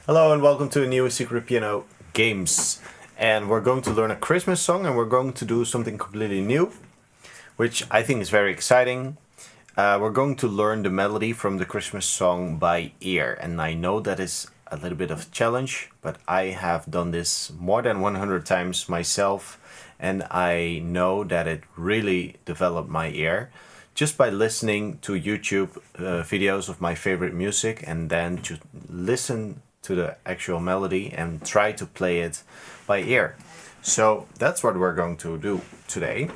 Hello and welcome to a new Secret Piano Games. And we're going to learn a Christmas song and we're going to do something completely new, which I think is very exciting. We're going to learn the melody from the Christmas song by ear. And I know that is a little bit of a challenge, but I have done this more than 100 times myself. And I know that it really developed my ear just by listening to YouTube videos of my favorite music and then to listen to the actual melody and try to play it by ear. So that's what we're going to do today.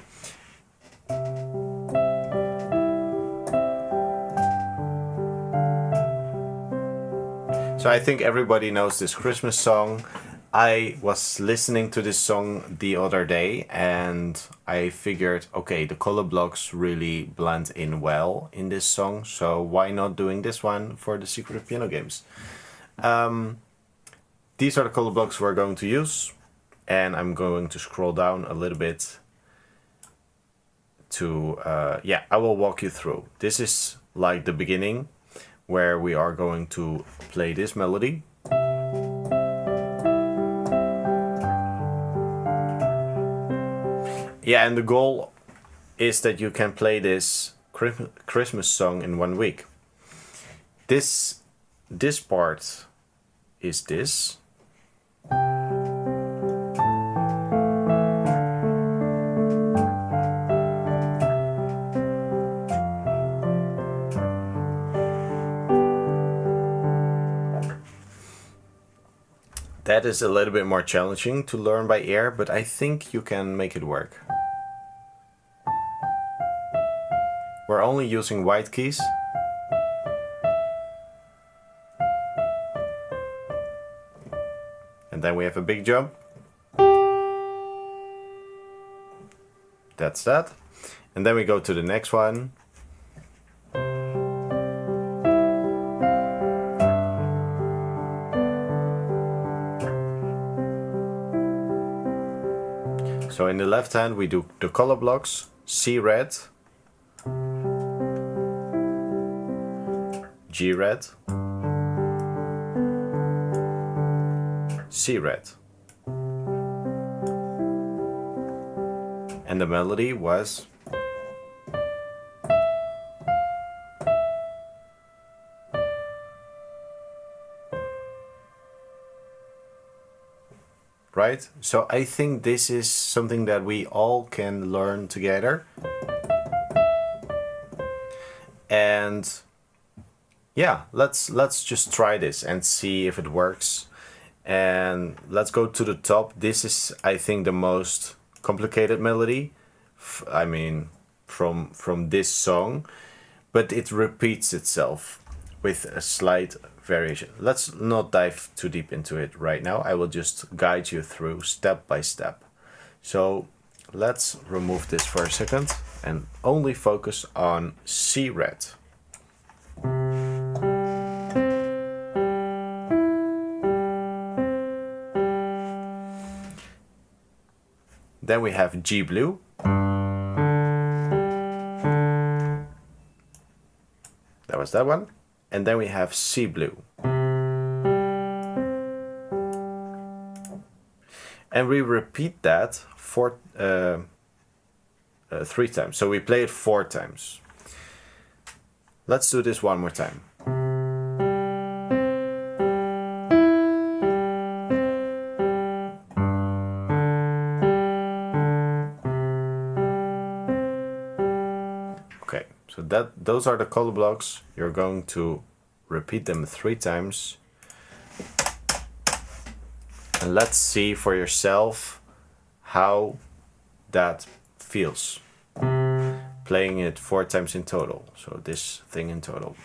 So I think everybody knows this Christmas song. I was listening to this song the other day and I figured, okay, the color blocks really blend in well in this song, so why not doing this one for the Secret Piano Games? These are the color blocks we're going to use, and I'm going to scroll down a little bit to, I will walk you through. This is like the beginning where we are going to play this melody. Yeah, and the goal is that you can play this Christmas song in 1 week. This part is this. That is a little bit more challenging to learn by ear, but I think you can make it work. We're only using white keys. And then we have a big jump. That's that. And then we go to the next one. So in the left hand we do the color blocks, C red, G red, C red. And the melody was right? So I think this is something that we all can learn together. And yeah, let's just try this and see if it works. And let's go to the top. This is, I think, the most complicated melody. I mean, from this song, but it repeats itself with a slight variation. Let's not dive too deep into it right now. I will just guide you through step by step. So let's remove this for a second and only focus on C red. Then we have G blue. That was that one. And then we have C blue. And we repeat that for 3 times. So we play it 4 times. Let's do this one more time. Okay, so those are the color blocks. You're going to repeat them 3 times. And let's see for yourself how that feels. Playing it 4 times in total. So this thing in total.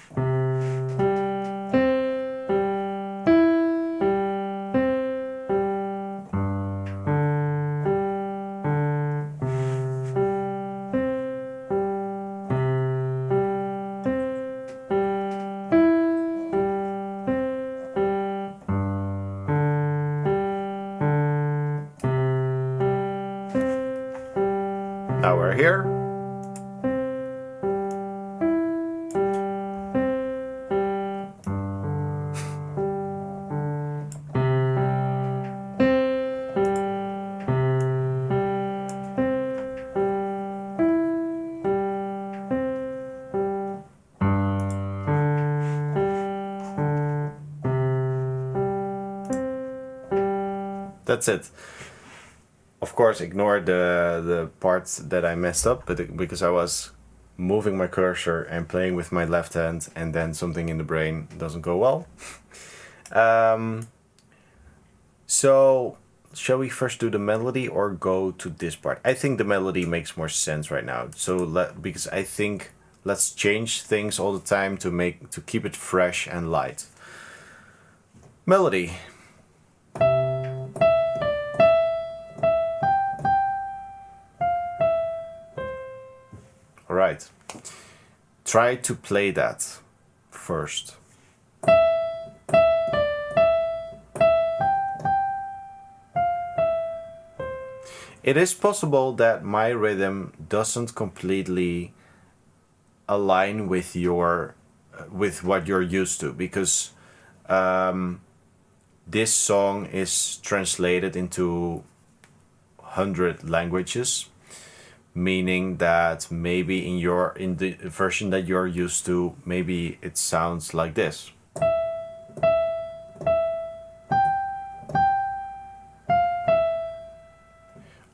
Now we're here. That's it. Of course, ignore the parts that I messed up, but because I was moving my cursor and playing with my left hand, and then something in the brain doesn't go well. So, shall we first do the melody or go to this part? I think the melody makes more sense right now. So because I think let's change things all the time to keep it fresh and light. Melody. All right. Try to play that first. It is possible that my rhythm doesn't completely align with what you're used to, because this song is translated into 100 languages, meaning that maybe in the version that you're used to, maybe it sounds like this.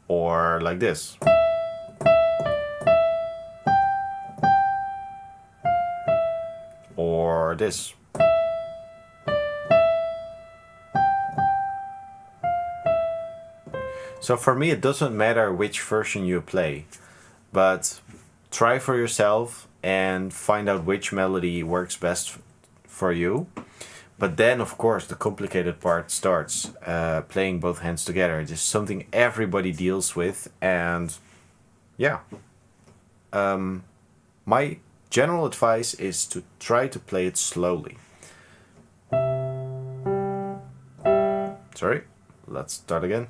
Or like this. Or this. So for me, it doesn't matter which version you play, but try for yourself and find out which melody works best for you. But then, of course, the complicated part starts, playing both hands together. It is something everybody deals with, and yeah. My general advice is to try to play it slowly. Sorry, let's start again.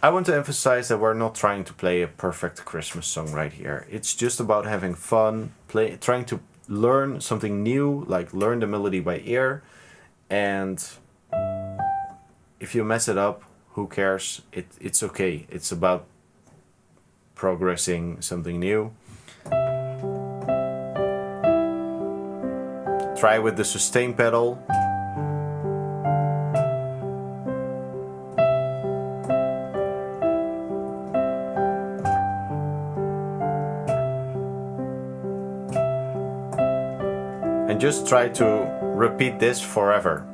I want to emphasize that we're not trying to play a perfect Christmas song right here. It's just about having fun, trying to learn something new, like learn the melody by ear. And if you mess it up, who cares? It's okay. It's about progressing something new. Try with the sustain pedal. And just try to repeat this forever.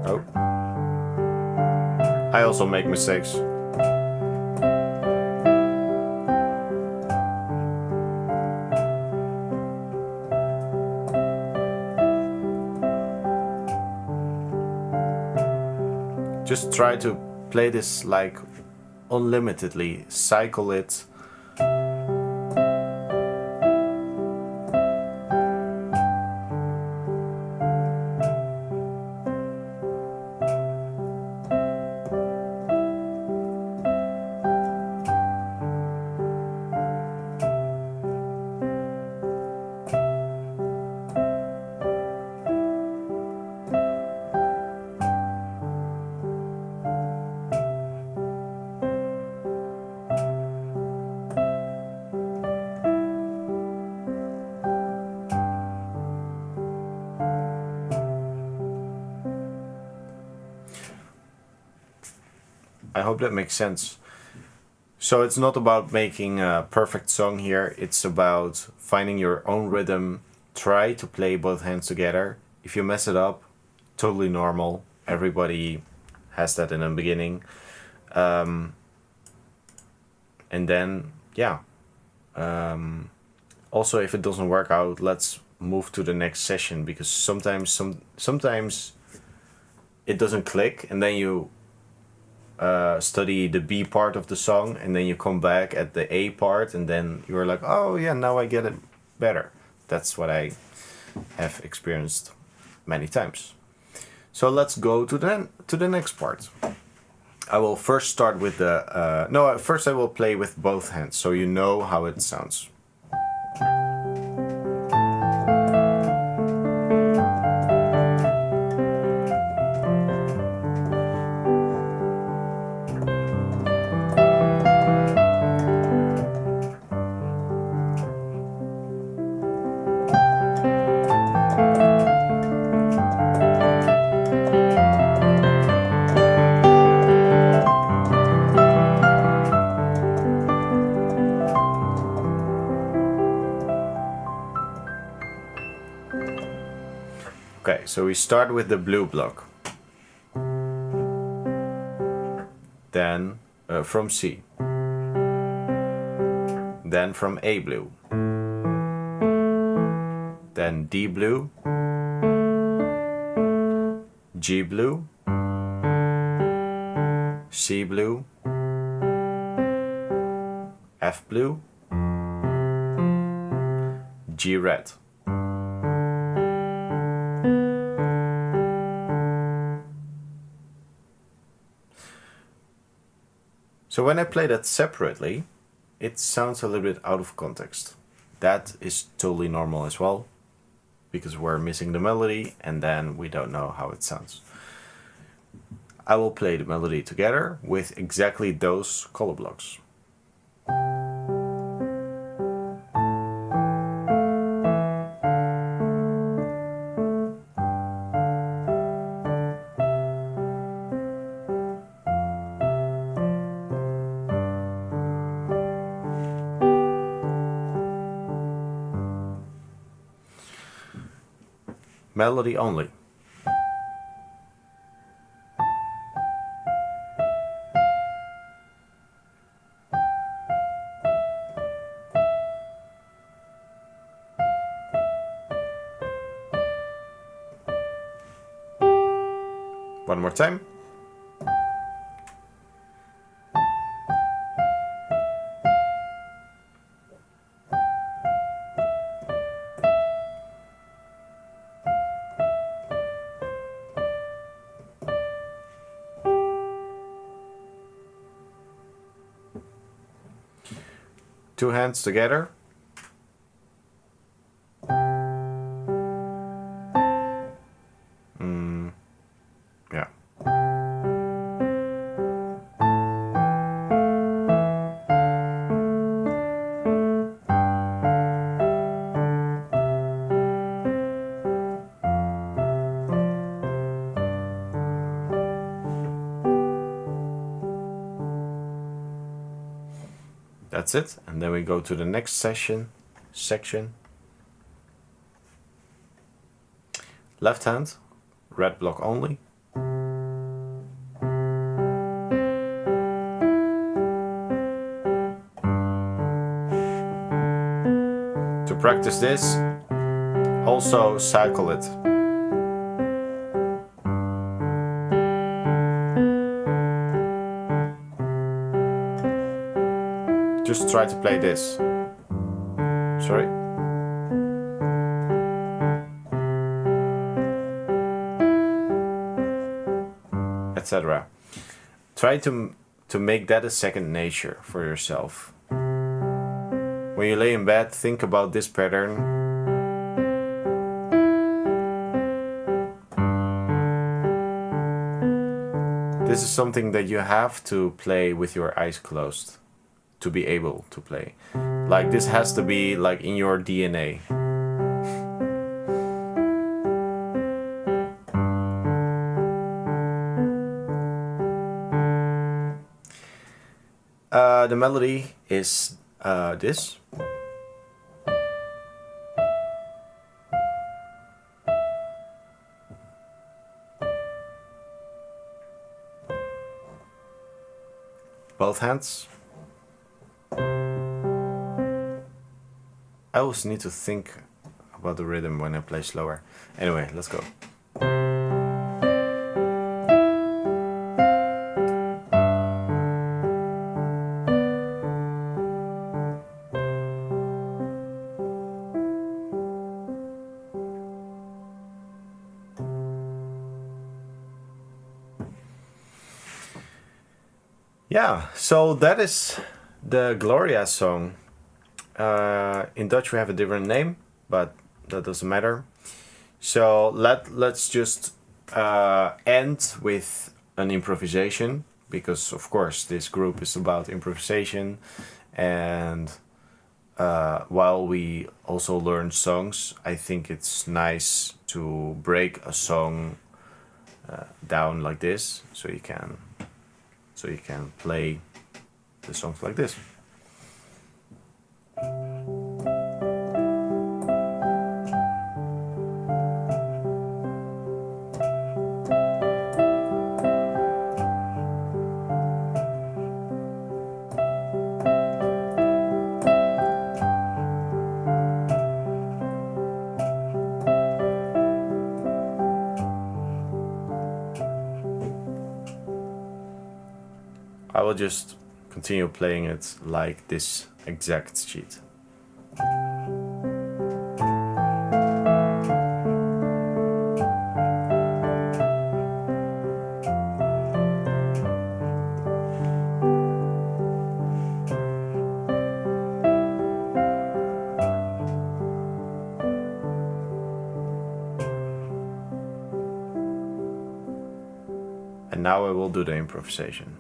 Oh. I also make mistakes. Just try to play this like unlimitedly, cycle it. I hope that makes sense. So it's not about making a perfect song here. It's about finding your own rhythm. Try to play both hands together. If you mess it up, totally normal. Everybody has that in the beginning. And then, yeah. Also, if it doesn't work out, let's move to the next session, because sometimes it doesn't click, and then you study the B part of the song, and then you come back at the A part, and then you're like, oh yeah, now I get it better. That's what I have experienced many times. So let's go to the next part. I will first start with first I will play with both hands, so you know how it sounds. Okay, so we start with the blue block. Then from C. Then from A blue. Then D blue. G blue. C blue. F blue. G red. So when I play that separately, it sounds a little bit out of context. That is totally normal as well, because we're missing the melody and then we don't know how it sounds. I will play the melody together with exactly those color blocks. Melody only. One more time. Two hands together. Yeah. That's it, and then we go to the next section. Left hand, red block only. To practice this, also cycle it. Just try to play this. Sorry. Etc. Try to make that a second nature for yourself. When you lay in bed, think about this pattern. This is something that you have to play with your eyes closed to be able to play. Like, this has to be like in your DNA. The melody is this. Both hands. I always need to think about the rhythm when I play slower. Anyway, let's go. Yeah, so that is the Gloria song. In Dutch we have a different name, but that doesn't matter. So let's just end with an improvisation, because of course this group is about improvisation, and while we also learn songs, I think it's nice to break a song down like this, so you can play the songs like this. will just continue playing it like this exact sheet. And now I will do the improvisation.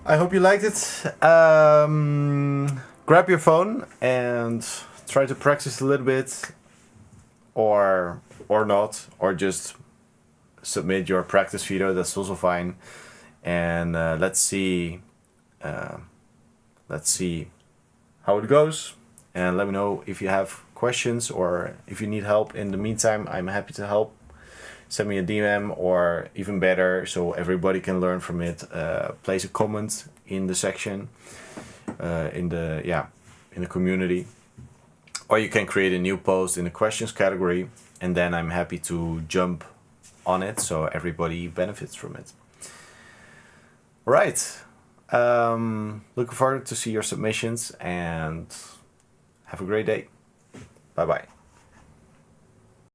I hope you liked it. Grab your phone and try to practice a little bit, or not, or just submit your practice video. That's also fine. And let's see how it goes. And let me know if you have questions or if you need help. In the meantime, I'm happy to help. Send me a DM, or even better, so everybody can learn from it. Place a comment in the section, in the community, or you can create a new post in the questions category, and then I'm happy to jump on it so everybody benefits from it. All right. Looking forward to see your submissions, and have a great day. Bye bye.